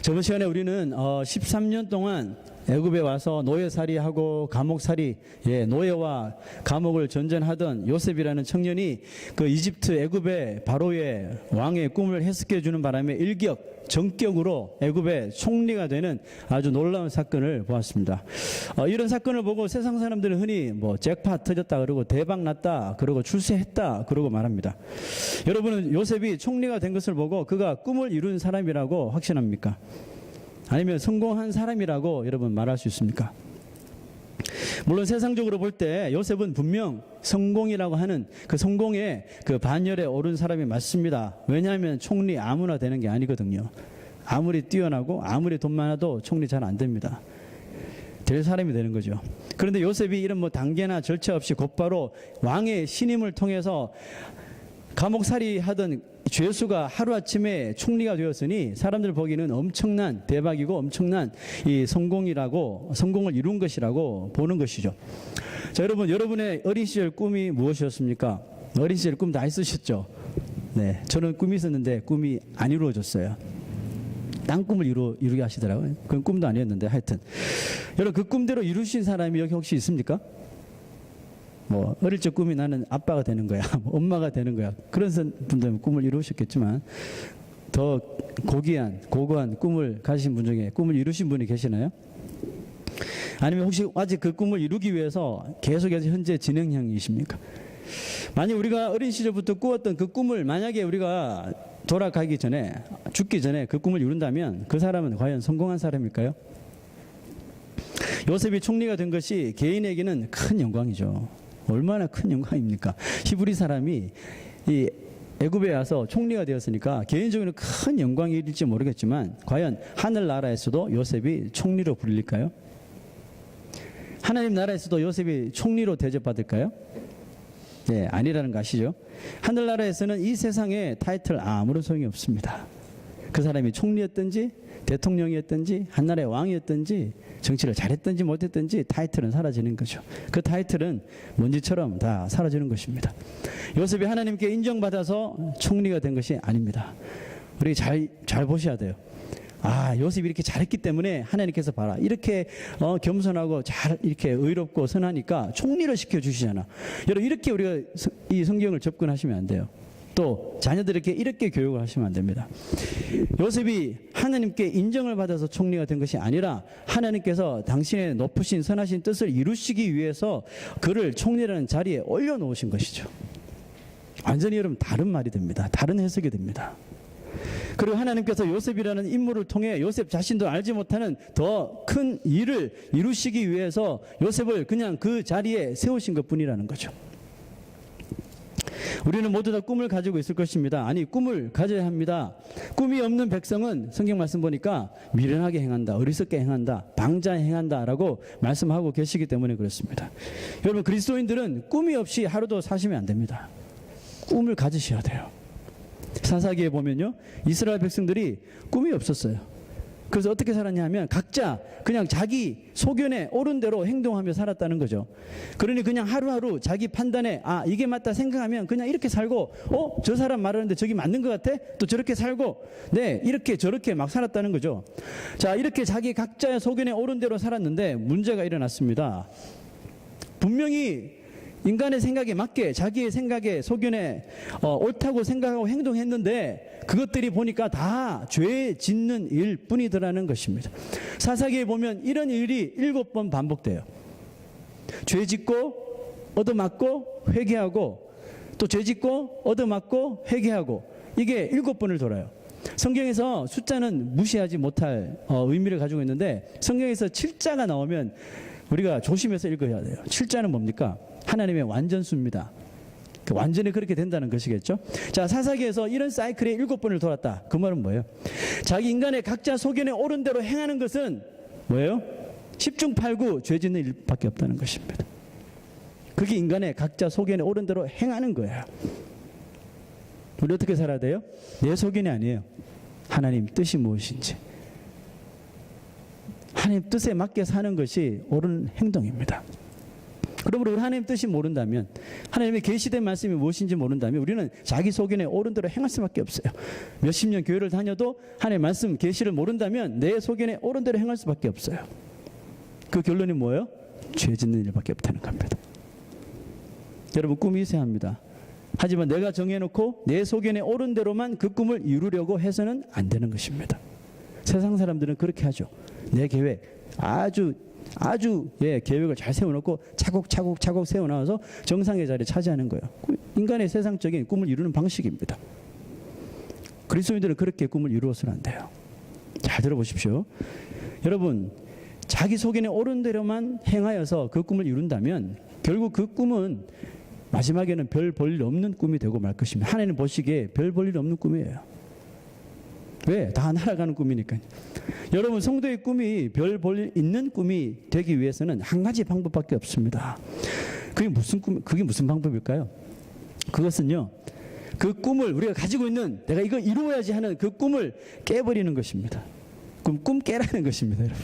저번 시간에 우리는 13년 동안 애굽에 와서 노예살이하고 감옥살이, 노예와 감옥을 전전하던 요셉이라는 청년이 그 이집트 애굽의 바로의 왕의 꿈을 해석해 주는 바람에 전격으로 애굽의 총리가 되는 아주 놀라운 사건을 보았습니다. 이런 사건을 보고 세상 사람들은 흔히 잭팟 터졌다 그러고 대박 났다 그러고 출세했다 그러고 말합니다. 여러분은 요셉이 총리가 된 것을 보고 그가 꿈을 이룬 사람이라고 확신합니까? 아니면 성공한 사람이라고 여러분 말할 수 있습니까? 물론 세상적으로 볼 때 요셉은 분명 성공이라고 하는 그 성공의 그 반열에 오른 사람이 맞습니다. 왜냐하면 총리 아무나 되는 게 아니거든요. 아무리 뛰어나고 아무리 돈 많아도 총리 잘 안 됩니다. 될 사람이 되는 거죠. 그런데 요셉이 이런 단계나 절차 없이 곧바로 왕의 신임을 통해서 감옥살이 하던 죄수가 하루아침에 총리가 되었으니 사람들 보기에는 엄청난 대박이고 엄청난 이 성공을 이룬 것이라고 보는 것이죠. 자, 여러분의 어린 시절 꿈이 무엇이었습니까? 어린 시절 꿈 다 있으셨죠? 네, 저는 꿈이 있었는데 꿈이 안 이루어졌어요. 딴 꿈을 이루게 하시더라고요. 그건 꿈도 아니었는데 하여튼 여러분 그 꿈대로 이루신 사람이 여기 혹시 있습니까? 어릴 적 꿈이 나는 아빠가 되는 거야, 엄마가 되는 거야. 그런 분들은 꿈을 이루셨겠지만 더 고고한 꿈을 가지신 분 중에 꿈을 이루신 분이 계시나요? 아니면 혹시 아직 그 꿈을 이루기 위해서 계속해서 현재 진행형이십니까? 만약 우리가 어린 시절부터 꾸었던 그 꿈을 만약에 우리가 돌아가기 전에, 죽기 전에 그 꿈을 이룬다면 그 사람은 과연 성공한 사람일까요? 요셉이 총리가 된 것이 개인에게는 큰 영광이죠. 얼마나 큰 영광입니까? 히브리 사람이 이 애굽에 와서 총리가 되었으니까 개인적으로 큰 영광일지 모르겠지만 과연 하늘나라에서도 요셉이 총리로 불릴까요? 하나님 나라에서도 요셉이 총리로 대접받을까요? 네, 아니라는 거 아시죠? 하늘나라에서는 이 세상에 타이틀 아무런 소용이 없습니다. 그 사람이 총리였든지 대통령이었든지 한나라의 왕이었든지 정치를 잘했든지 못했든지 타이틀은 사라지는 거죠. 그 타이틀은 먼지처럼 다 사라지는 것입니다. 요셉이 하나님께 인정받아서 총리가 된 것이 아닙니다. 우리 잘 보셔야 돼요. 요셉이 이렇게 잘했기 때문에 하나님께서 봐라. 이렇게 겸손하고 이렇게 의롭고 선하니까 총리를 시켜주시잖아. 여러분 이렇게 우리가 이 성경을 접근하시면 안 돼요. 또 자녀들에게 이렇게 교육을 하시면 안 됩니다. 요셉이 하나님께 인정을 받아서 총리가 된 것이 아니라 하나님께서 당신의 높으신 선하신 뜻을 이루시기 위해서 그를 총리라는 자리에 올려놓으신 것이죠. 완전히 여러분 다른 말이 됩니다. 다른 해석이 됩니다. 그리고 하나님께서 요셉이라는 인물을 통해 요셉 자신도 알지 못하는 더 큰 일을 이루시기 위해서 요셉을 그냥 그 자리에 세우신 것뿐이라는 거죠. 우리는 모두 다 꿈을 가지고 있을 것입니다. 아니, 꿈을 가져야 합니다. 꿈이 없는 백성은 성경 말씀 보니까 미련하게 행한다, 어리석게 행한다, 방자해 행한다라고 말씀하고 계시기 때문에 그렇습니다. 여러분 그리스도인들은 꿈이 없이 하루도 사시면 안 됩니다. 꿈을 가지셔야 돼요. 사사기에 보면요, 이스라엘 백성들이 꿈이 없었어요. 그래서 어떻게 살았냐 하면 각자 그냥 자기 소견에 옳은 대로 행동하며 살았다는 거죠. 그러니 그냥 하루하루 자기 판단에 이게 맞다 생각하면 그냥 이렇게 살고 저 사람 말하는데 저기 맞는 것 같아? 또 저렇게 살고 이렇게 저렇게 막 살았다는 거죠. 자, 이렇게 자기 각자의 소견에 옳은 대로 살았는데 문제가 일어났습니다. 분명히 인간의 생각에 맞게 자기의 생각에 소견에 옳다고 생각하고 행동했는데 그것들이 보니까 다 죄 짓는 일뿐이더라는 것입니다. 사사기에 보면 이런 일이 7번 반복돼요. 죄 짓고 얻어맞고 회개하고 또 죄 짓고 얻어맞고 회개하고 이게 7번을 돌아요. 성경에서 숫자는 무시하지 못할 의미를 가지고 있는데 성경에서 7자가 나오면 우리가 조심해서 읽어야 돼요. 7자는 뭡니까? 하나님의 완전수입니다. 완전히 그렇게 된다는 것이겠죠. 자, 사사기에서 이런 사이클이 7번을 돌았다. 그 말은 뭐예요? 자기 인간의 각자 소견에 옳은 대로 행하는 것은 뭐예요? 10중 8구 죄 짓는 일밖에 없다는 것입니다. 그게 인간의 각자 소견에 옳은 대로 행하는 거예요. 우리 어떻게 살아야 돼요? 내 소견이 아니에요. 하나님 뜻이 무엇인지. 하나님 뜻에 맞게 사는 것이 옳은 행동입니다. 그러므로 우리 하나님 뜻이 모른다면, 하나님의 계시된 말씀이 무엇인지 모른다면 우리는 자기 소견에 옳은 대로 행할 수밖에 없어요. 몇십 년 교회를 다녀도 하나님의 말씀 계시를 모른다면 내 소견에 옳은 대로 행할 수밖에 없어요. 그 결론이 뭐예요? 죄 짓는 일밖에 없다는 겁니다. 여러분, 꿈이 있어야 합니다. 하지만 내가 정해놓고 내 소견에 옳은 대로만 그 꿈을 이루려고 해서는 안 되는 것입니다. 세상 사람들은 그렇게 하죠. 내 계획 아주 계획을 잘 세워놓고 차곡차곡 세워놔서 정상의 자리에 차지하는 거예요. 인간의 세상적인 꿈을 이루는 방식입니다. 그리스도인들은 그렇게 꿈을 이루어서는 안 돼요. 잘 들어보십시오. 여러분, 자기 소견에 옳은 대로만 행하여서 그 꿈을 이룬다면 결국 그 꿈은 마지막에는 별 볼 일 없는 꿈이 되고 말 것입니다. 하나님 보시기에 별 볼 일 없는 꿈이에요. 왜? 다 날아가는 꿈이니까요. 여러분, 성도의 꿈이 별 볼 일 있는 꿈이 되기 위해서는 한 가지 방법밖에 없습니다. 그게 무슨 방법일까요? 그것은요, 그 꿈을 우리가 가지고 있는 내가 이거 이루어야지 하는 그 꿈을 깨버리는 것입니다. 꿈 깨라는 것입니다, 여러분.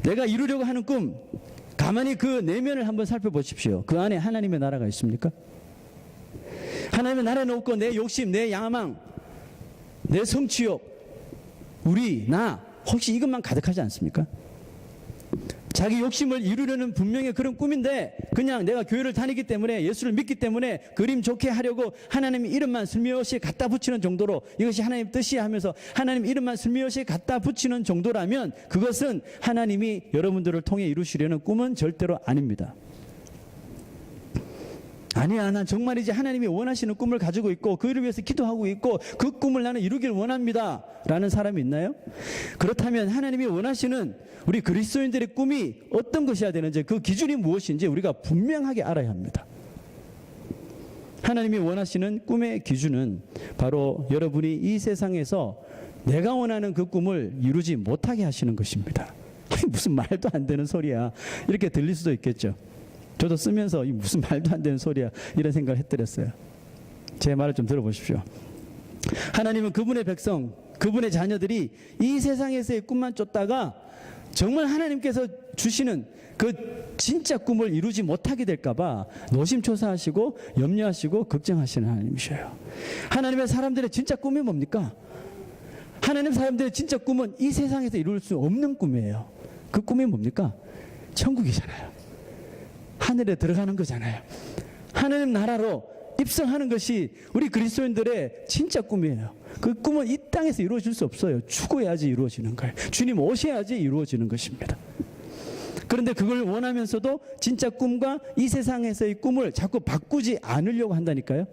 내가 이루려고 하는 꿈, 가만히 그 내면을 한번 살펴보십시오. 그 안에 하나님의 나라가 있습니까? 하나님의 나라는 없고 내 욕심, 내 야망, 내 성취욕, 나 혹시 이것만 가득하지 않습니까? 자기 욕심을 이루려는 분명히 그런 꿈인데 그냥 내가 교회를 다니기 때문에 예수를 믿기 때문에 그림 좋게 하려고 하나님 이름만 슬며시 갖다 붙이는 정도로 이것이 하나님 뜻이 하면서 하나님 이름만 슬며시 갖다 붙이는 정도라면 그것은 하나님이 여러분들을 통해 이루시려는 꿈은 절대로 아닙니다. 아니야, 난 정말이지 하나님이 원하시는 꿈을 가지고 있고 그를 위해서 기도하고 있고 그 꿈을 나는 이루길 원합니다 라는 사람이 있나요? 그렇다면 하나님이 원하시는 우리 그리스도인들의 꿈이 어떤 것이어야 되는지, 그 기준이 무엇인지 우리가 분명하게 알아야 합니다. 하나님이 원하시는 꿈의 기준은 바로 여러분이 이 세상에서 내가 원하는 그 꿈을 이루지 못하게 하시는 것입니다. 무슨 말도 안 되는 소리야, 이렇게 들릴 수도 있겠죠. 저도 쓰면서 이 무슨 말도 안 되는 소리야, 이런 생각을 했더랬어요. 제 말을 좀 들어보십시오. 하나님은 그분의 백성, 그분의 자녀들이 이 세상에서의 꿈만 쫓다가 정말 하나님께서 주시는 그 진짜 꿈을 이루지 못하게 될까봐 노심초사하시고 염려하시고 걱정하시는 하나님이셔요. 하나님의 사람들의 진짜 꿈이 뭡니까? 하나님 사람들의 진짜 꿈은 이 세상에서 이룰 수 없는 꿈이에요. 그 꿈이 뭡니까? 천국이잖아요. 하늘에 들어가는 거잖아요. 하나님 나라로 입성하는 것이 우리 그리스도인들의 진짜 꿈이에요. 그 꿈은 이 땅에서 이루어질 수 없어요. 죽어야지 이루어지는 거예요. 주님 오셔야지 이루어지는 것입니다. 그런데 그걸 원하면서도 진짜 꿈과 이 세상에서의 꿈을 자꾸 바꾸지 않으려고 한다니까요.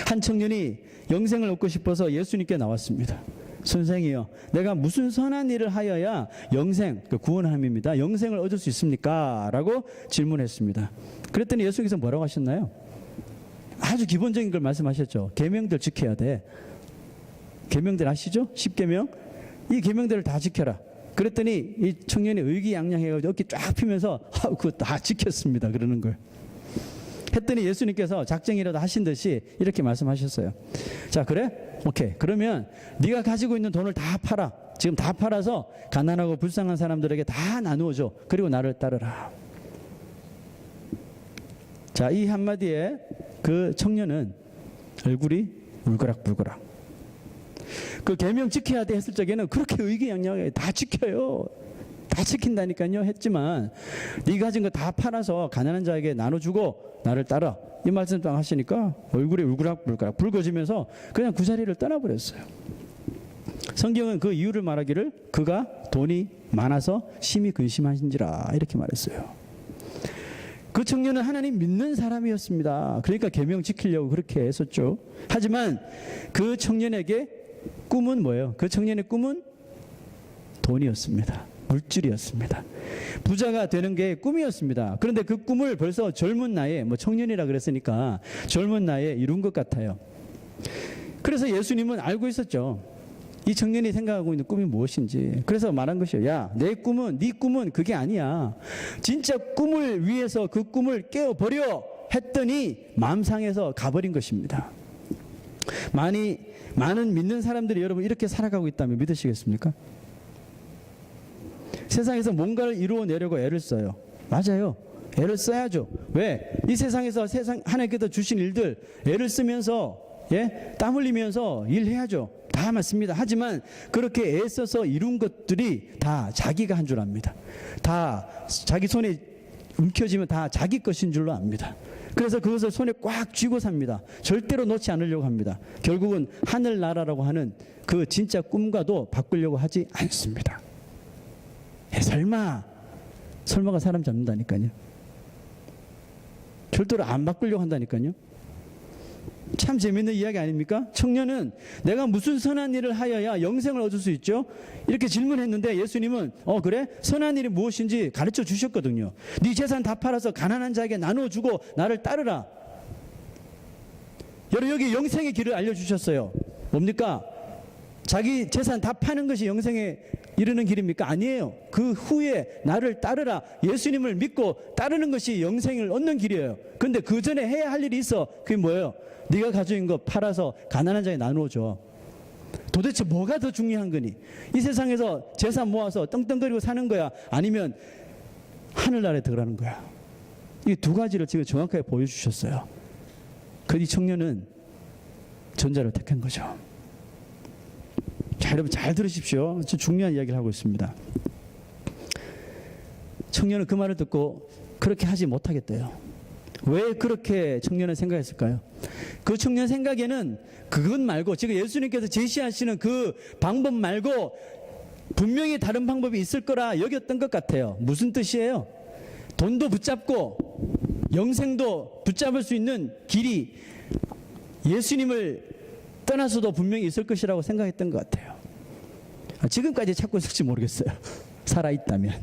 한 청년이 영생을 얻고 싶어서 예수님께 나왔습니다. 선생이요, 내가 무슨 선한 일을 하여야 영생, 구원함입니다, 영생을 얻을 수 있습니까? 라고 질문했습니다. 그랬더니 예수님께서 뭐라고 하셨나요? 아주 기본적인 걸 말씀하셨죠. 계명들 지켜야 돼. 계명들 아시죠? 10계명. 이 계명들을 다 지켜라. 그랬더니 이 청년이 의기양양해가지고 어깨 쫙 피면서 그거 다 지켰습니다, 그러는 걸 했더니 예수님께서 작정이라도 하신 듯이 이렇게 말씀하셨어요. 자, 그래? 오케이. 그러면 네가 가지고 있는 돈을 다 팔아. 지금 다 팔아서 가난하고 불쌍한 사람들에게 다 나누어줘. 그리고 나를 따르라. 자, 이 한마디에 그 청년은 얼굴이 울그락불그락. 그 계명 지켜야 돼 했을 적에는 그렇게 의기양양하게 다 지켜요, 다 지킨다니까요 했지만 네가 가진 거 다 팔아서 가난한 자에게 나눠주고 나를 따라, 이 말씀 딱 하시니까 얼굴이 울그락불그락 붉어지면서 그냥 그 자리를 떠나버렸어요. 성경은 그 이유를 말하기를 그가 돈이 많아서 심히 근심하신지라 이렇게 말했어요. 그 청년은 하나님 믿는 사람이었습니다. 그러니까 계명 지키려고 그렇게 했었죠. 하지만 그 청년에게 꿈은 뭐예요? 그 청년의 꿈은 돈이었습니다. 물질이었습니다. 부자가 되는 게 꿈이었습니다. 그런데 그 꿈을 벌써 젊은 나이에, 청년이라 그랬으니까 젊은 나이에 이룬 것 같아요. 그래서 예수님은 알고 있었죠. 이 청년이 생각하고 있는 꿈이 무엇인지. 그래서 말한 것이요. 야, 네 꿈은 그게 아니야. 진짜 꿈을 위해서 그 꿈을 깨워버려 했더니 마음 상해서 가버린 것입니다. 많은 믿는 사람들이 여러분 이렇게 살아가고 있다면 믿으시겠습니까? 세상에서 뭔가를 이루어내려고 애를 써요. 맞아요. 애를 써야죠. 왜? 이 세상에서 하나님께서 주신 일들 애를 쓰면서 땀 흘리면서 일해야죠. 다 맞습니다. 하지만 그렇게 애써서 이룬 것들이 다 자기가 한 줄 압니다. 다 자기 손에 움켜쥐면 다 자기 것인 줄로 압니다. 그래서 그것을 손에 꽉 쥐고 삽니다. 절대로 놓지 않으려고 합니다. 결국은 하늘나라라고 하는 그 진짜 꿈과도 바꾸려고 하지 않습니다. 설마가 사람 잡는다니까요. 절대로 안 바꾸려고 한다니까요. 참 재밌는 이야기 아닙니까? 청년은 내가 무슨 선한 일을 하여야 영생을 얻을 수 있죠? 이렇게 질문했는데 예수님은 그래? 선한 일이 무엇인지 가르쳐 주셨거든요. 네 재산 다 팔아서 가난한 자에게 나눠주고 나를 따르라. 여기 영생의 길을 알려주셨어요. 뭡니까? 자기 재산 다 파는 것이 영생에 이르는 길입니까? 아니에요. 그 후에 나를 따르라. 예수님을 믿고 따르는 것이 영생을 얻는 길이에요. 근데 그 전에 해야 할 일이 있어. 그게 뭐예요? 네가 가지고 있는 거 팔아서 가난한 자에 나누어줘. 도대체 뭐가 더 중요한 거니? 이 세상에서 재산 모아서 떵떵거리고 사는 거야? 아니면 하늘나라에 들어가는 거야? 이 두 가지를 지금 정확하게 보여주셨어요. 그 이 청년은 전자를 택한 거죠. 자, 여러분 잘 들으십시오. 중요한 이야기를 하고 있습니다. 청년은 그 말을 듣고 그렇게 하지 못하겠대요. 왜 그렇게 청년은 생각했을까요? 그 청년 생각에는 그것 말고 지금 예수님께서 제시하시는 그 방법 말고 분명히 다른 방법이 있을 거라 여겼던 것 같아요. 무슨 뜻이에요? 돈도 붙잡고 영생도 붙잡을 수 있는 길이 예수님을 떠나서도 분명히 있을 것이라고 생각했던 것 같아요. 지금까지 찾고 있을지 모르겠어요. 살아있다면.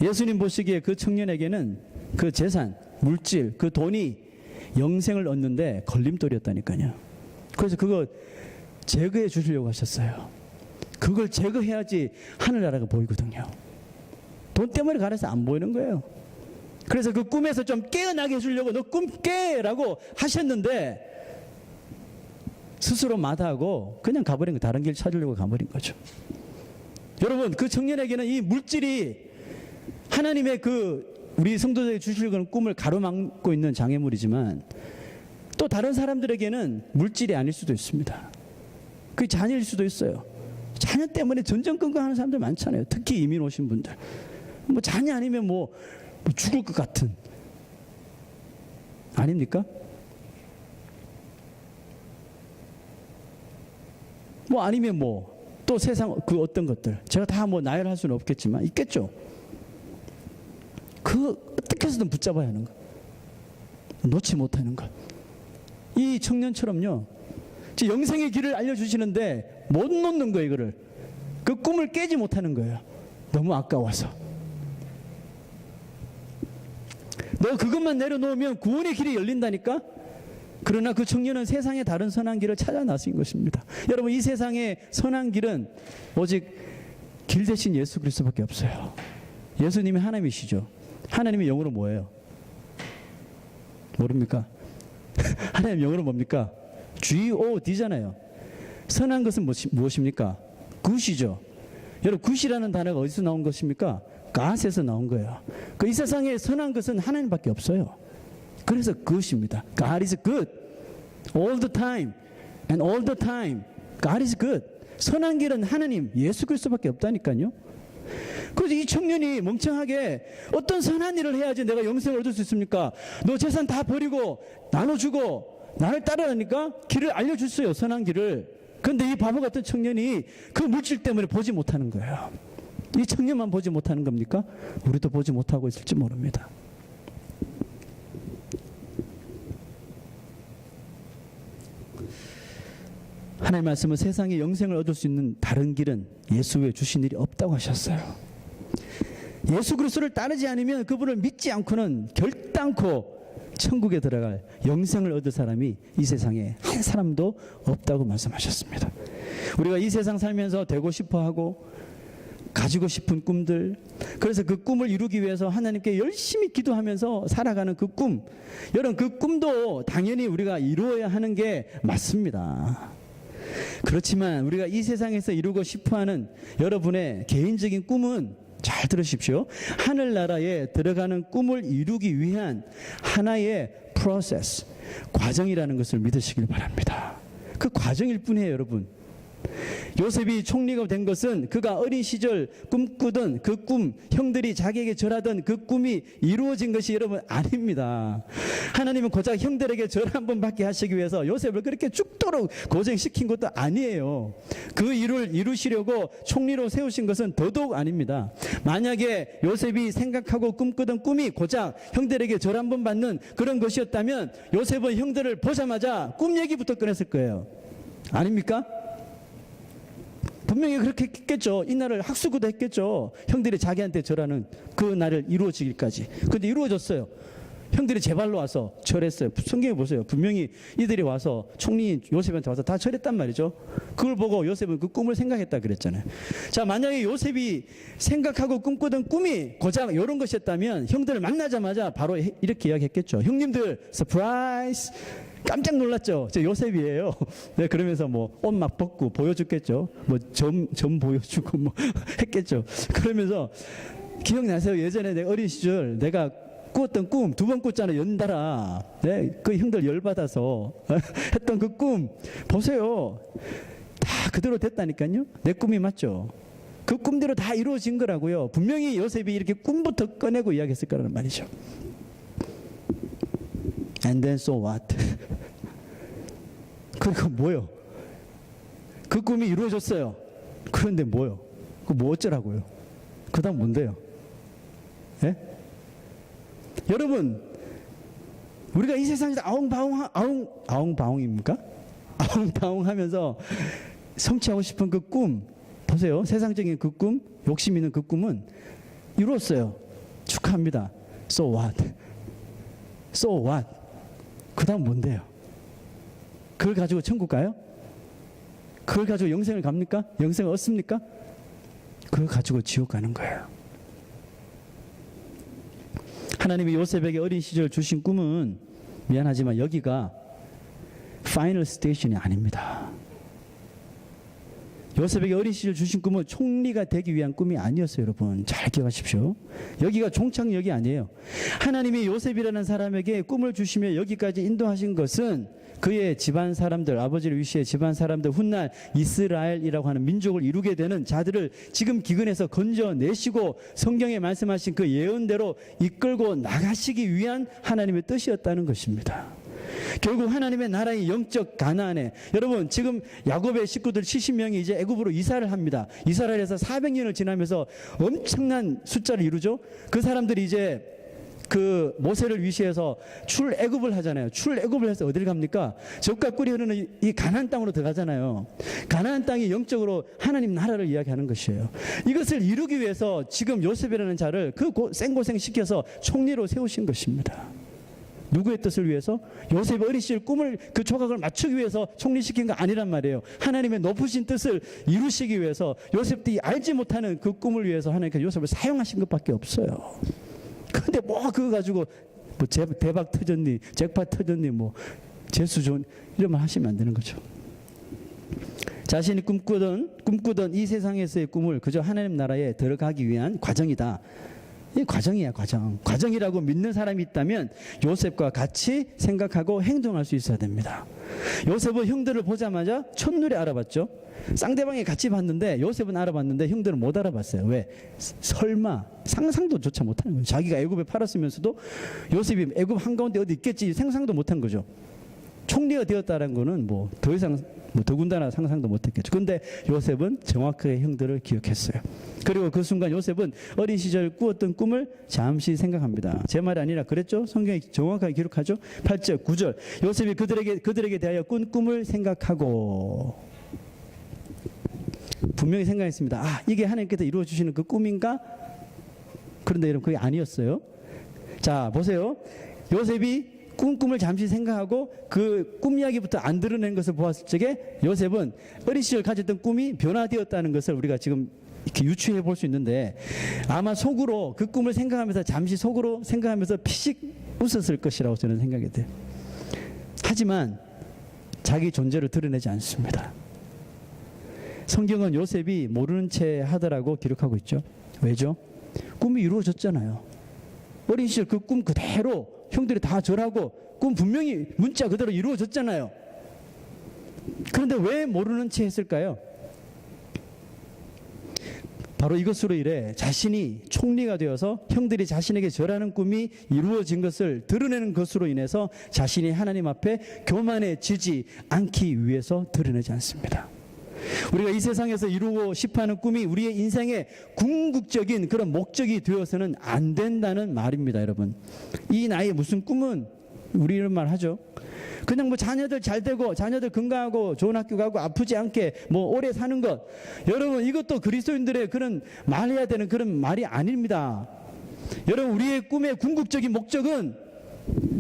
예수님 보시기에 그 청년에게는 그 재산, 물질, 그 돈이 영생을 얻는데 걸림돌이었다니까요. 그래서 그거 제거해 주시려고 하셨어요. 그걸 제거해야지 하늘나라가 보이거든요. 돈 때문에 가려서 안 보이는 거예요. 그래서 그 꿈에서 좀 깨어나게 해주려고 너 꿈 깨라고 하셨는데 스스로 마다하고 그냥 가버린 거, 다른 길 찾으려고 가버린 거죠. 여러분, 그 청년에게는 이 물질이 하나님의 우리 성도들에게 주시려고 하는 꿈을 가로막고 있는 장애물이지만 또 다른 사람들에게는 물질이 아닐 수도 있습니다. 그게 자녀일 수도 있어요. 자녀 때문에 전전긍긍하는 사람들 많잖아요. 특히 이민 오신 분들. 자녀 아니면 죽을 것 같은. 아닙니까? 아니면 또 세상 그 어떤 것들. 제가 다 나열할 수는 없겠지만 있겠죠. 어떻게 해서든 붙잡아야 하는 것. 놓지 못하는 것. 이 청년처럼요. 영생의 길을 알려주시는데 못 놓는 거예요, 이거를. 그 꿈을 깨지 못하는 거예요. 너무 아까워서. 너 그것만 내려놓으면 구원의 길이 열린다니까? 그러나 그 청년은 세상의 다른 선한 길을 찾아 나선 것입니다. 여러분, 이 세상의 선한 길은 오직 길 대신 예수 그리스도밖에 없어요. 예수님이 하나님이시죠. 하나님이 영어로 뭐예요? 모릅니까? 하나님 영어로 뭡니까? G-O-D잖아요. 선한 것은 무엇입니까? 굿이죠. 여러분, 굿이라는 단어가 어디서 나온 것입니까? God에서 나온 거예요. 이 세상에 선한 것은 하나님밖에 없어요. 그래서 그것입니다. God is good. All the time. And all the time. God is good. 선한 길은 하나님, 예수 그리스도밖에 없다니까요. 그래서 이 청년이 멍청하게 어떤 선한 일을 해야지 내가 영생을 얻을 수 있습니까? 너 재산 다 버리고 나눠주고 나를 따라하니까 길을 알려줬어요. 선한 길을. 그런데 이 바보 같은 청년이 그 물질 때문에 보지 못하는 거예요. 이 청년만 보지 못하는 겁니까? 우리도 보지 못하고 있을지 모릅니다. 하나님의 말씀은 세상에 영생을 얻을 수 있는 다른 길은 예수 외에 주신 일이 없다고 하셨어요. 예수 그리스도를 따르지 않으면, 그분을 믿지 않고는 결단코 천국에 들어갈 영생을 얻을 사람이 이 세상에 한 사람도 없다고 말씀하셨습니다. 우리가 이 세상 살면서 되고 싶어하고 가지고 싶은 꿈들, 그래서 그 꿈을 이루기 위해서 하나님께 열심히 기도하면서 살아가는 그 꿈, 여러분, 그 꿈도 당연히 우리가 이루어야 하는 게 맞습니다. 그렇지만 우리가 이 세상에서 이루고 싶어하는 여러분의 개인적인 꿈은 잘 들으십시오. 하늘나라에 들어가는 꿈을 이루기 위한 하나의 프로세스, 과정이라는 것을 믿으시길 바랍니다. 그 과정일 뿐이에요, 여러분. 요셉이 총리가 된 것은 그가 어린 시절 꿈꾸던 그 꿈, 형들이 자기에게 절하던 그 꿈이 이루어진 것이 여러분 아닙니다. 하나님은 고작 형들에게 절 한 번 받게 하시기 위해서 요셉을 그렇게 죽도록 고생시킨 것도 아니에요. 그 일을 이루시려고 총리로 세우신 것은 더더욱 아닙니다. 만약에 요셉이 생각하고 꿈꾸던 꿈이 고작 형들에게 절 한 번 받는 그런 것이었다면 요셉은 형들을 보자마자 꿈 얘기부터 꺼냈을 거예요. 아닙니까? 분명히 그렇게 했겠죠. 이날을 학수고도 했겠죠. 형들이 자기한테 절하는 그 날을 이루어지기까지. 그런데 이루어졌어요. 형들이 제 발로 와서 절했어요. 성경에 보세요. 분명히 이들이 와서 총리 요셉한테 와서 다 절했단 말이죠. 그걸 보고 요셉은 그 꿈을 생각했다 그랬잖아요. 자, 만약에 요셉이 생각하고 꿈꾸던 꿈이 고작 이런 것이었다면 형들을 만나자마자 바로 이렇게 이야기했겠죠. 형님들 서프라이즈, 깜짝 놀랐죠. 저 요셉이에요. 네, 그러면서 뭐 옷 막 벗고 보여줬겠죠. 뭐 점 보여주고 뭐 했겠죠. 그러면서 기억나세요? 예전에 내 어린 시절 내가 꾸었던 꿈, 2번 꿨잖아요. 연달아. 네, 그 형들 열받아서 했던 그 꿈 보세요. 다 그대로 됐다니까요. 내 꿈이 맞죠. 그 꿈대로 다 이루어진 거라고요. 분명히 요셉이 이렇게 꿈부터 꺼내고 이야기했을 거라는 말이죠. And then so what? 그러니까 뭐요? 그 꿈이 이루어졌어요. 그런데 뭐요? 그 뭐 어쩌라고요? 그 다음 뭔데요? 예? 여러분, 우리가 이 세상에서 아웅바웅입니까? 아웅바웅하면서 성취하고 싶은 그 꿈, 보세요. 세상적인 그 꿈, 욕심 있는 그 꿈은 이루었어요. 축하합니다. So what? So what? 그 다음 뭔데요? 그걸 가지고 천국 가요? 그걸 가지고 영생을 갑니까? 영생을 얻습니까? 그걸 가지고 지옥 가는 거예요. 하나님이 요셉에게 어린 시절 주신 꿈은 미안하지만 여기가 파이널 스테이션이 아닙니다. 요셉에게 어린 시절 주신 꿈은 총리가 되기 위한 꿈이 아니었어요. 여러분 잘 기억하십시오. 여기가 종착역이 아니에요. 하나님이 요셉이라는 사람에게 꿈을 주시며 여기까지 인도하신 것은 그의 집안 사람들, 아버지를 위시해 집안 사람들, 훗날 이스라엘이라고 하는 민족을 이루게 되는 자들을 지금 기근에서 건져내시고 성경에 말씀하신 그 예언대로 이끌고 나가시기 위한 하나님의 뜻이었다는 것입니다. 결국 하나님의 나라의 영적 가나안에, 여러분 지금 야곱의 식구들 70명이 이제 애굽으로 이사를 합니다. 이사를 해서 400년을 지나면서 엄청난 숫자를 이루죠. 그 사람들이 이제 그 모세를 위시해서 출애굽을 하잖아요. 출애굽을 해서 어디를 갑니까? 젖과 꿀이 흐르는 이 가나안 땅으로 들어가잖아요. 가나안 땅이 영적으로 하나님 나라를 이야기하는 것이에요. 이것을 이루기 위해서 지금 요셉이라는 자를 그 생고생 시켜서 총리로 세우신 것입니다. 누구의 뜻을 위해서? 요셉의 어린 시절 꿈을, 그 조각을 맞추기 위해서 총리시킨 거 아니란 말이에요. 하나님의 높으신 뜻을 이루시기 위해서 요셉들이 알지 못하는 그 꿈을 위해서 하나님께서 요셉을 사용하신 것밖에 없어요. 근데 뭐 그거 가지고 뭐 대박 터졌니, 잭팟 터졌니, 뭐 재수 좋은 이런 말 하시면 안 되는 거죠. 자신이 꿈꾸던 이 세상에서의 꿈을 그저 하나님 나라에 들어가기 위한 과정이다. 이 과정이야, 과정. 과정이라고 믿는 사람이 있다면 요셉과 같이 생각하고 행동할 수 있어야 됩니다. 요셉은 형들을 보자마자 첫눈에 알아봤죠. 쌍대방이 같이 봤는데 요셉은 알아봤는데 형들은 못 알아봤어요. 왜? 설마 상상도 조차 못하는 거예요. 자기가 애굽에 팔았으면서도 요셉이 애굽 한가운데 어디 있겠지 상상도 못한 거죠. 총리가 되었다는 거는 뭐 더 이상 더군다나 상상도 못했겠죠. 그런데 요셉은 정확하게 형들을 기억했어요. 그리고 그 순간 요셉은 어린 시절 꾸었던 꿈을 잠시 생각합니다. 제 말이 아니라 그랬죠. 성경이 정확하게 기록하죠. 8절 9절 요셉이 그들에게 대하여 꾼 꿈을 생각하고, 분명히 생각했습니다. 아, 이게 하나님께서 이루어 주시는 그 꿈인가? 그런데 여러분 그게 아니었어요. 자, 보세요. 요셉이 꿈을 잠시 생각하고 그 꿈 이야기부터 안 드러낸 것을 보았을 적에 요셉은 어린 시절 가졌던 꿈이 변화되었다는 것을 우리가 지금 이렇게 유추해 볼 수 있는데, 아마 속으로 그 꿈을 생각하면서 잠시 속으로 생각하면서 피식 웃었을 것이라고 저는 생각이 돼요. 하지만 자기 존재를 드러내지 않습니다. 성경은 요셉이 모르는 채 하더라고 기록하고 있죠. 왜죠? 꿈이 이루어졌잖아요. 어린 시절 그 꿈 그대로 형들이 다 절하고 꿈 분명히 문자 그대로 이루어졌잖아요. 그런데 왜 모르는 채 했을까요? 바로 이것으로 인해 자신이 총리가 되어서 형들이 자신에게 절하는 꿈이 이루어진 것을 드러내는 것으로 인해서 자신이 하나님 앞에 교만해지지 않기 위해서 드러내지 않습니다. 우리가 이 세상에서 이루고 싶어하는 꿈이 우리의 인생의 궁극적인 그런 목적이 되어서는 안 된다는 말입니다, 여러분. 이 나이에 무슨 꿈은 우리 이런 말 하죠. 그냥 뭐 자녀들 잘 되고 자녀들 건강하고 좋은 학교 가고 아프지 않게 뭐 오래 사는 것. 여러분, 이것도 그리스도인들의 그런 말해야 되는 그런 말이 아닙니다. 여러분, 우리의 꿈의 궁극적인 목적은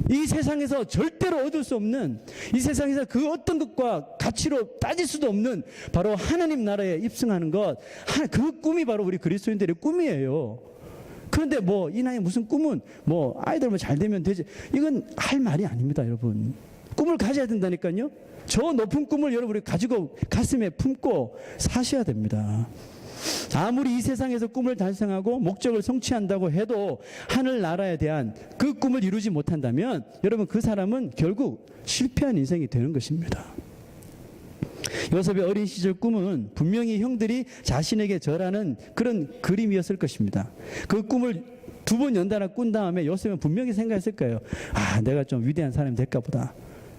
이 세상에서 절대로 얻을 수 없는, 이 세상에서 그 어떤 것과 가치로 따질 수도 없는 바로 하나님 나라에 입성하는 것, 그 꿈이 바로 우리 그리스도인들의 꿈이에요. 그런데 뭐 이 나이에 무슨 꿈은 뭐 아이들 뭐 잘 되면 되지, 이건 할 말이 아닙니다, 여러분. 꿈을 가져야 된다니까요. 저 높은 꿈을 여러분이 가지고 가슴에 품고 사셔야 됩니다. 아무리 이 세상에서 꿈을 달성하고 목적을 성취한다고 해도 하늘나라에 대한 그 꿈을 이루지 못한다면 여러분, 그 사람은 결국 실패한 인생이 되는 것입니다. 요셉의 어린 시절 꿈은 분명히 형들이 자신에게 절하는 그런 그림이었을 것입니다. 그 꿈을 2번 연달아 꾼 다음에 요셉은 분명히 생각했을 거예요. 아, 내가 좀 위대한 사람이 될까 보다.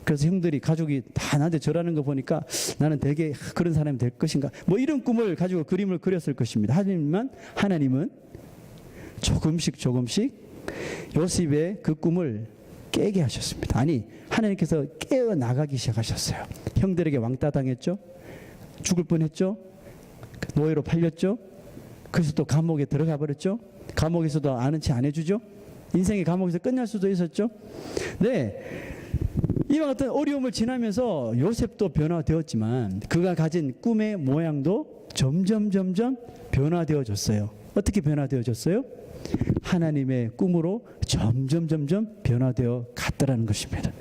그래서 형들이 가족이 다 나한테 절하는 거 보니까 나는 되게 그런 사람이 될 것인가, 뭐 이런 꿈을 가지고 그림을 그렸을 것입니다. 하나님은 조금씩 요셉의 그 꿈을 깨게 하셨습니다. 아니, 하나님께서 깨어나가기 시작하셨어요. 형들에게 왕따 당했죠. 죽을 뻔했죠. 노예로 팔렸죠. 그래서 또 감옥에 들어가 버렸죠. 감옥에서도 아는 체 안 해주죠. 인생의 감옥에서 끝날 수도 있었죠. 네, 이와 같은 어려움을 지나면서 요셉도 변화되었지만 그가 가진 꿈의 모양도 점점 변화되어졌어요. 어떻게 변화되어졌어요? 하나님의 꿈으로 점점 변화되어 갔더라는 것입니다.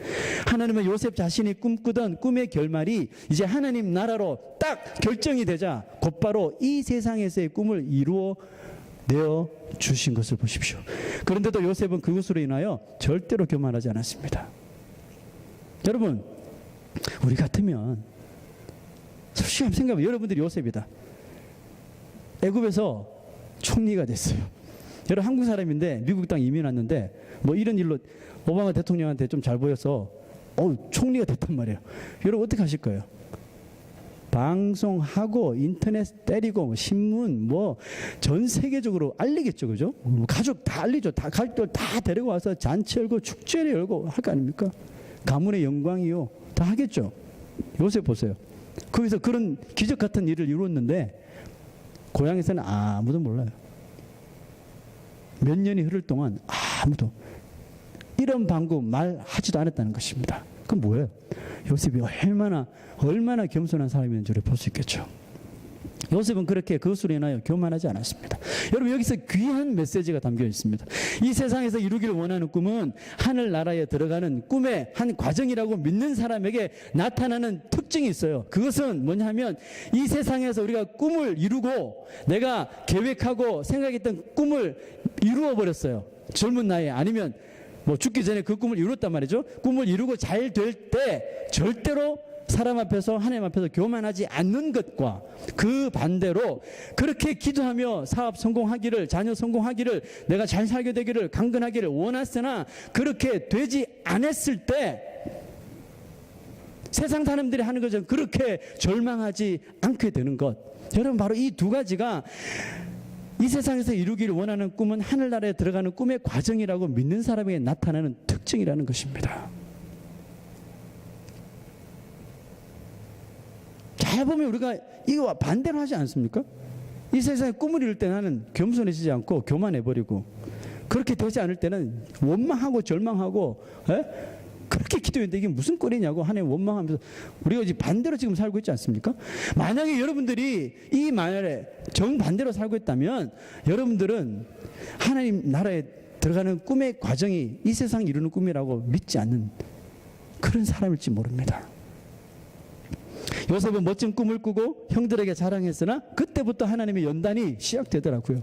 하나님은 요셉 자신이 꿈꾸던 꿈의 결말이 이제 하나님 나라로 딱 결정이 되자 곧바로 이 세상에서의 꿈을 이루어 내어 주신 것을 보십시오. 그런데도 요셉은 그것으로 인하여 절대로 교만하지 않았습니다. 여러분, 우리 같으면 솔직히 한번 생각해보면 여러분들이 요셉이다. 애굽에서 총리가 됐어요. 여러분, 한국 사람인데 미국 땅 이민 왔는데 뭐 이런 일로 오바마 대통령한테 좀 잘 보여서 총리가 됐단 말이에요. 여러분 어떻게 하실 거예요? 방송하고 인터넷 때리고 뭐 신문 뭐 전 세계적으로 알리겠죠, 그죠? 가족 다 알리죠. 다 가족들 다 데리고 와서 잔치 열고 축제를 열고 할 거 아닙니까? 가문의 영광이요, 다 하겠죠. 요셉 보세요. 거기서 그런 기적 같은 일을 이루었는데 고향에서는 아무도 몰라요. 몇 년이 흐를 동안 아무도 이런 방구 말하지도 않았다는 것입니다. 그럼 뭐예요? 요셉이 얼마나 겸손한 사람이었는지를 볼 수 있겠죠. 요셉은 그렇게 그것으로 인하여 교만하지 않았습니다. 여러분, 여기서 귀한 메시지가 담겨 있습니다. 이 세상에서 이루기를 원하는 꿈은 하늘나라에 들어가는 꿈의 한 과정이라고 믿는 사람에게 나타나는 특징이 있어요. 그것은 뭐냐 하면 이 세상에서 우리가 꿈을 이루고 내가 계획하고 생각했던 꿈을 이루어 버렸어요. 젊은 나이에, 아니면 뭐 죽기 전에 그 꿈을 이뤘단 말이죠. 꿈을 이루고 잘 될 때 절대로 사람 앞에서 하나님 앞에서 교만하지 않는 것과 그 반대로 그렇게 기도하며 사업 성공하기를, 자녀 성공하기를, 내가 잘 살게 되기를, 강건하기를 원했으나 그렇게 되지 않았을 때 세상 사람들이 하는 것처럼 그렇게 절망하지 않게 되는 것. 여러분, 바로 이 두 가지가 이 세상에서 이루기를 원하는 꿈은 하늘나라에 들어가는 꿈의 과정이라고 믿는 사람에게 나타나는 특징이라는 것입니다. 잘 보면 우리가 이거 반대로 하지 않습니까? 이 세상에 꿈을 이룰 때 나는 겸손해지지 않고 교만해버리고, 그렇게 되지 않을 때는 원망하고 절망하고, 그렇게 기도했는데 이게 무슨 꼴이냐고 하나님 원망하면서 우리가 이제 반대로 지금 살고 있지 않습니까? 만약에 여러분들이 이 말에 정반대로 살고 있다면 여러분들은 하나님 나라에 들어가는 꿈의 과정이 이 세상 이루는 꿈이라고 믿지 않는 그런 사람일지 모릅니다. 요셉은 멋진 꿈을 꾸고 형들에게 자랑했으나 그때부터 하나님의 연단이 시작되더라고요.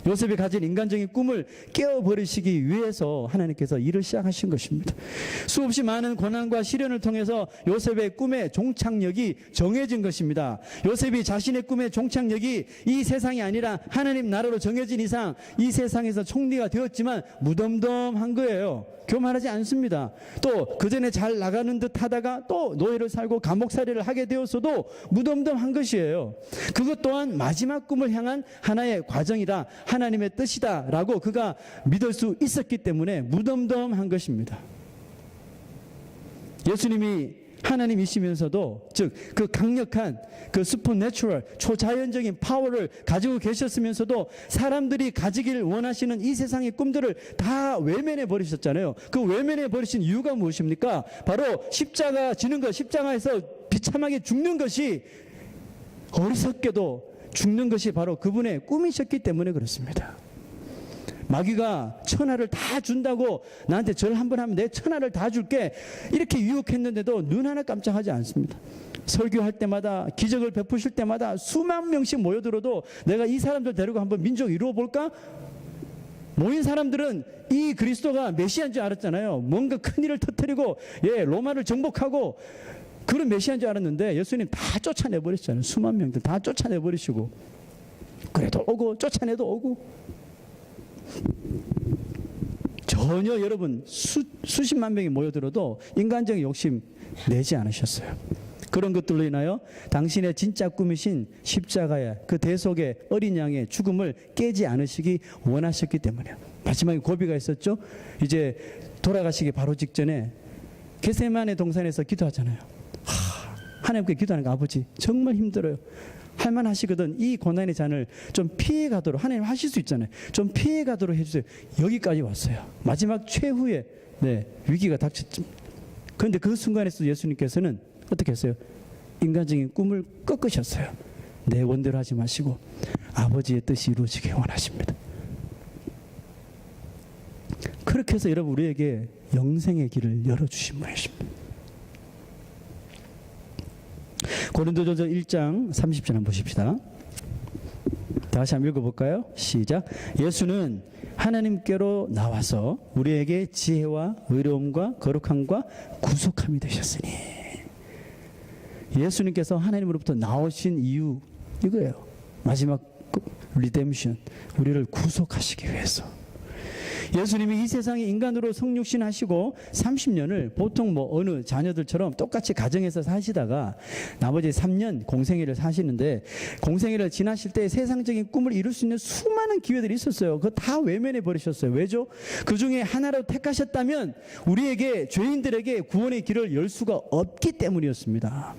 요셉이 가진 인간적인 꿈을 깨어버리시기 위해서 하나님께서 일을 시작하신 것입니다. 수없이 많은 고난과 시련을 통해서 요셉의 꿈의 종착역이 정해진 것입니다. 요셉이 자신의 꿈의 종착역이 이 세상이 아니라 하나님 나라로 정해진 이상 이 세상에서 총리가 되었지만 무덤덤한 거예요. 교만하지 않습니다. 또 그전에 잘 나가는 듯 하다가 또 노예를 살고 감옥살이를 하게 되었어도 무덤덤한 것이에요. 그것 또한 마지막 꿈을 향한 하나의 과정이다, 하나님의 뜻이다 라고 그가 믿을 수 있었기 때문에 무덤덤한 것입니다. 예수님이 하나님이시면서도 즉 그 강력한 그 슈퍼내추럴 초자연적인 파워를 가지고 계셨으면서도 사람들이 가지길 원하시는 이 세상의 꿈들을 다 외면해 버리셨잖아요. 그 외면해 버리신 이유가 무엇입니까? 바로 십자가 지는 것, 십자가에서 비참하게 죽는 것이, 어리석게도 죽는 것이 바로 그분의 꿈이셨기 때문에 그렇습니다. 마귀가 천하를 다 준다고 나한테 절 한번 하면 내 천하를 다 줄게 이렇게 유혹했는데도 눈 하나 깜짝하지 않습니다. 설교할 때마다 기적을 베푸실 때마다 수만 명씩 모여들어도 내가 이 사람들 데리고 한번 민족 이루어 볼까? 모인 사람들은 이 그리스도가 메시아인 줄 알았잖아요. 뭔가 큰일을 터뜨리고 로마를 정복하고 그런 메시아인 줄 알았는데 예수님 다 쫓아내버리셨잖아요. 수만 명들 다 쫓아내버리시고, 그래도 오고 쫓아내도 오고, 전혀 여러분 수십만 명이 모여들어도 인간적인 욕심 내지 않으셨어요. 그런 것들로 인하여 당신의 진짜 꿈이신 십자가의 그 대속의 어린 양의 죽음을 깨지 않으시기 원하셨기 때문에. 마지막에 고비가 있었죠. 이제 돌아가시기 바로 직전에 겟세마네 동산에서 기도하잖아요. 하나님께 기도하는 거, 아버지 정말 힘들어요. 할만하시거든. 이 고난의 잔을 좀 피해가도록, 하나님 하실 수 있잖아요. 좀 피해가도록 해주세요. 여기까지 왔어요. 마지막 최후의 위기가 닥쳤죠. 그런데 그 순간에서 예수님께서는 어떻게 했어요? 인간적인 꿈을 꺾으셨어요. 내 원대로 하지 마시고 아버지의 뜻이 이루어지게 원하십니다. 그렇게 해서 여러분 우리에게 영생의 길을 열어주신 분이십니다. 고린도전서 1장 30절 한번 보십시다. 다시 한번 읽어볼까요? 시작. 예수는 하나님께로 나와서 우리에게 지혜와 의로움과 거룩함과 구속함이 되셨으니. 예수님께서 하나님으로부터 나오신 이유 이거예요. 마지막 리뎀션, 우리를 구속하시기 위해서. 예수님이 이 세상에 인간으로 성육신하시고 30년을 보통 어느 자녀들처럼 똑같이 가정에서 사시다가 나머지 3년 공생애를 사시는데, 공생애를 지나실 때 세상적인 꿈을 이룰 수 있는 수많은 기회들이 있었어요. 그거 다 외면해 버리셨어요. 왜죠? 그 중에 하나로 택하셨다면 우리에게, 죄인들에게 구원의 길을 열 수가 없기 때문이었습니다.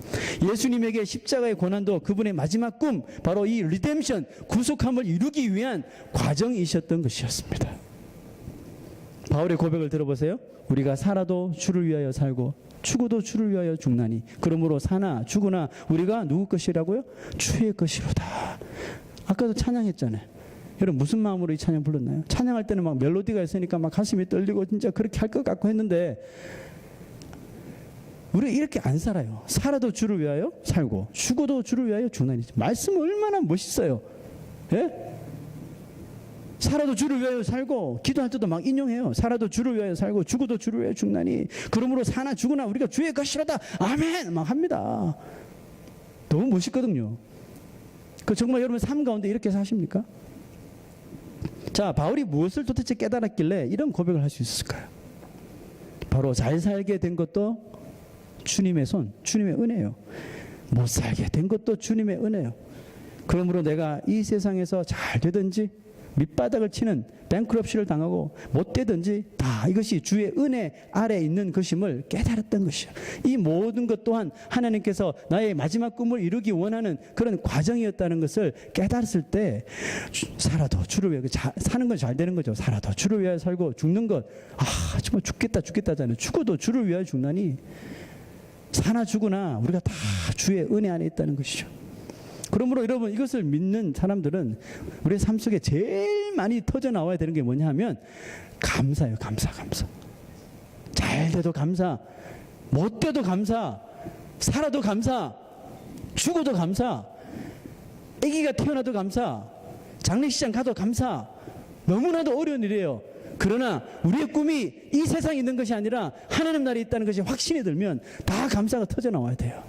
예수님에게 십자가의 고난도 그분의 마지막 꿈, 바로 이 리뎀션, 구속함을 이루기 위한 과정이셨던 것이었습니다. 바울의 고백을 들어보세요. 우리가 살아도 주를 위하여 살고 죽어도 주를 위하여 죽나니 그러므로 사나 죽으나 우리가 누구 것이라고요? 주의 것이로다. 아까도 찬양했잖아요. 여러분 무슨 마음으로 이 찬양 불렀나요? 찬양할 때는 막 멜로디가 있으니까 막 가슴이 떨리고 진짜 그렇게 할 것 같고 했는데, 우리 이렇게 안 살아요. 살아도 주를 위하여 살고 죽어도 주를 위하여 죽나니. 말씀 얼마나 멋있어요. 예? 살아도 주를 위하여 살고, 기도할 때도 막 인용해요. 살아도 주를 위하여 살고 죽어도 주를 위하여 죽나니 그러므로 사나 죽으나 우리가 주의 것이로다. 아멘 막 합니다. 너무 멋있거든요. 그 정말 여러분 삶 가운데 이렇게 사십니까? 자, 바울이 무엇을 도대체 깨달았길래 이런 고백을 할 수 있었을까요? 바로 잘 살게 된 것도 주님의 손, 주님의 은혜예요. 못 살게 된 것도 주님의 은혜예요. 그러므로 내가 이 세상에서 잘 되든지 밑바닥을 치는 뱅크럽시를 당하고 못 되든지 다 이것이 주의 은혜 아래 있는 것임을 깨달았던 것이요. 이 모든 것 또한 하나님께서 나의 마지막 꿈을 이루기 원하는 그런 과정이었다는 것을 깨달았을 때, 살아도 주를 위하여 사는 건 잘 되는 거죠. 살아도 주를 위하여 살고 죽는 것, 정말 죽겠다잖아요. 죽어도 주를 위하여 죽나니 사나 죽으나 우리가 다 주의 은혜 안에 있다는 것이죠. 그러므로 여러분 이것을 믿는 사람들은 우리의 삶 속에 제일 많이 터져 나와야 되는 게 뭐냐 하면 감사예요. 감사. 잘 돼도 감사, 못 돼도 감사, 살아도 감사, 죽어도 감사, 아기가 태어나도 감사, 장례식장 가도 감사, 너무나도 어려운 일이에요. 그러나 우리의 꿈이 이 세상에 있는 것이 아니라 하나님 나라에 있다는 것이 확신이 들면 다 감사가 터져 나와야 돼요.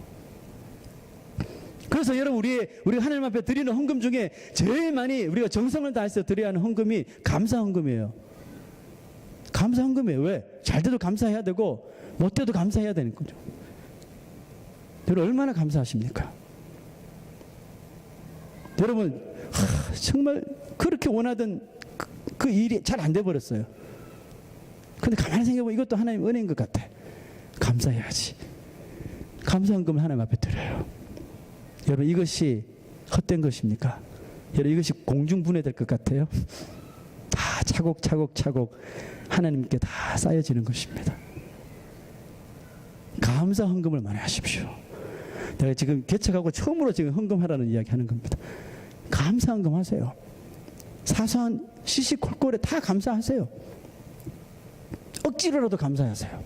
그래서 여러분 우리가 하나님 앞에 드리는 헌금 중에 제일 많이 우리가 정성을 다해서 드려야 하는 헌금이 감사 헌금이에요. 감사 헌금이에요. 왜? 잘 돼도 감사해야 되고 못 돼도 감사해야 되는 거죠. 여러분 얼마나 감사하십니까? 여러분 정말 그렇게 원하던 그 일이 잘 안 돼 버렸어요. 근데 가만히 생각해보면 이것도 하나님 은혜인 것 같아. 감사해야지. 감사 헌금을 하나님 앞에 드려요. 여러분 이것이 헛된 것입니까? 여러분 이것이 공중분해될 것 같아요? 다 차곡차곡 하나님께 다 쌓여지는 것입니다. 감사 헌금을 많이 하십시오. 내가 지금 개척하고 처음으로 지금 헌금하라는 이야기 하는 겁니다. 감사 헌금 하세요. 사소한 시시콜콜에 다 감사하세요. 억지로라도 감사하세요.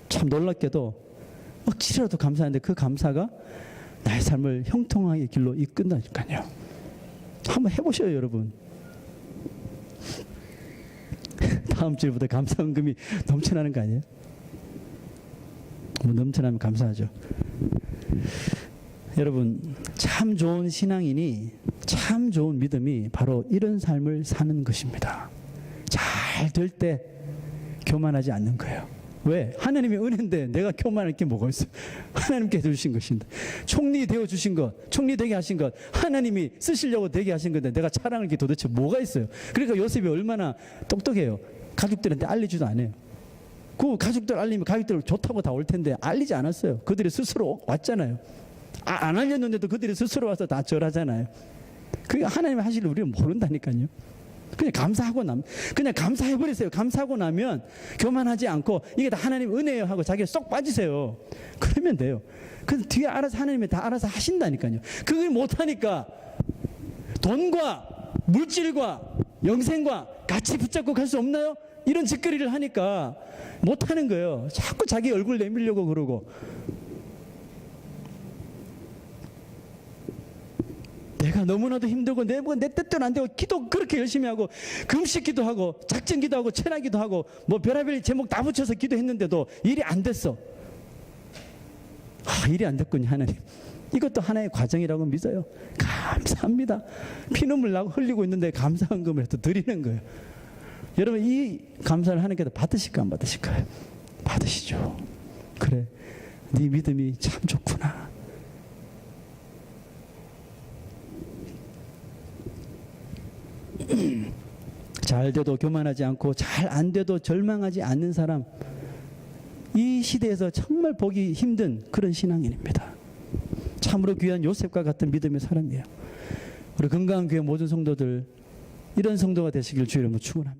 참 놀랍게도 억지로라도 감사하는데 그 감사가 나의 삶을 형통하게 길로 이끈다니까요. 한번 해보셔요, 여러분. 다음 주부터 감사헌금이 넘쳐나는 거 아니에요? 뭐 넘쳐나면 감사하죠. 여러분, 참 좋은 신앙인이, 참 좋은 믿음이 바로 이런 삶을 사는 것입니다. 잘 될 때 교만하지 않는 거예요. 왜? 하나님의 은혜인데 내가 교만할 게 뭐가 있어? 하나님께 주신 것인데, 총리 되어 주신 것, 총리 되게 하신 것, 하나님이 쓰시려고 되게 하신 건데 내가 자랑할 게 도대체 뭐가 있어요? 그러니까 요셉이 얼마나 똑똑해요. 가족들한테 알리지도 않아요. 그 가족들 알리면 가족들 좋다고 다 올 텐데 알리지 않았어요. 그들이 스스로 왔잖아요. 안 알렸는데도 그들이 스스로 와서 다 절하잖아요. 그게 하나님 하실 일 우리는 모른다니까요. 그냥 감사하고 그냥 감사해버리세요. 감사하고 나면 교만하지 않고 이게 다 하나님 은혜예요 하고 자기가 쏙 빠지세요. 그러면 돼요. 그래서 뒤에 알아서 하나님이 다 알아서 하신다니까요. 그걸 못하니까 돈과 물질과 영생과 같이 붙잡고 갈 수 없나요? 이런 짓거리를 하니까 못하는 거예요. 자꾸 자기 얼굴 내밀려고 그러고. 내가 너무나도 힘들고 내 뜻대로 안 되고 기도 그렇게 열심히 하고 금식 기도하고 작전 기도하고 철학 기도하고 뭐 별의별 제목 다 붙여서 기도했는데도 일이 안 됐어. 일이 안 됐군요. 하나님. 이것도 하나의 과정이라고 믿어요. 감사합니다. 피눈물 나고 흘리고 있는데 감사헌금을 또 드리는 거예요. 여러분 이 감사를 하나님께서 받으실까 안 받으실까요? 받으시죠. 그래, 네 믿음이 참 좋구나. 잘 돼도 교만하지 않고 잘 안 돼도 절망하지 않는 사람, 이 시대에서 정말 보기 힘든 그런 신앙인입니다. 참으로 귀한 요셉과 같은 믿음의 사람이에요. 우리 건강한 교회 모든 성도들 이런 성도가 되시길 주의 이름으로 축원합니다.